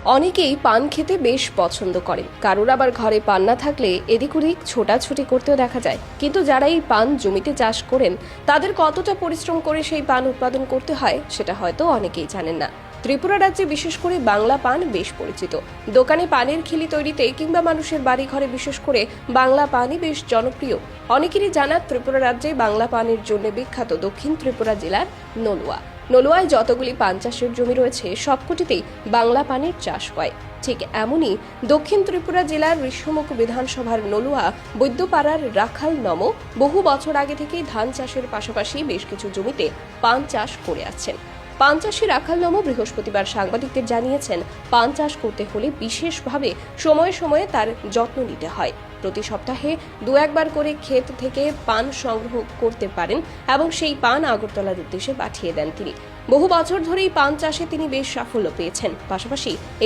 অনেকেই পান খেতে বেশ পছন্দ করেন, কারোর আবার ঘরে পান না থাকলে এদিক ওদিক ছোটাছুটি করতেও দেখা যায়। কিন্তু যারা এই পান জমিতে চাষ করেন তাদের কতটা পরিশ্রম করে সেই পান উৎপাদন করতে হয় সেটা হয়তো অনেকেই জানেন না। ত্রিপুরা রাজ্যে বিশেষ করে বাংলা পান বেশ পরিচিত। দোকানে পানের খিলি তৈরিতে কিংবা মানুষের বাড়ি ঘরে বিশেষ করে বাংলা পানই বেশ জনপ্রিয়। অনেকেরই জানা ত্রিপুরা রাজ্যে বাংলা পানের জন্য বিখ্যাত দক্ষিণ ত্রিপুরা জেলার নলুয়া। নলুয়ায় যতগুলি পান চাষের জমি রয়েছে সবকটিতেই বাংলা পানের চাষ হয়। ঠিক এমনই দক্ষিণ ত্রিপুরা জেলার ঋষ্যমুখ বিধানসভার নলুয়া বৈদ্যপাড়ার রাখাল নম বহু বছর আগে থেকেই ধান চাষের পাশাপাশি বেশ কিছু জমিতে পান চাষ করে আছেন। পান চাষি রাখাল নম বৃহস্পতিবার সাংবাদিকদের জানিয়েছেন, পান চাষ করতে হলে বিশেষভাবে সময়ে সময়ে তার যত্ন নিতে হয়। প্রতি সপ্তাহে দু একবার করে ক্ষেত থেকে পান সংগ্রহ করতে পারেন এবং সেই পান আগরতলার উদ্দেশ্যে পাঠিয়ে দেন তিনি। বহু বছর ধরেই পান চাষে তিনি বেশ সাফল্য পেয়েছেন। পাশাপাশি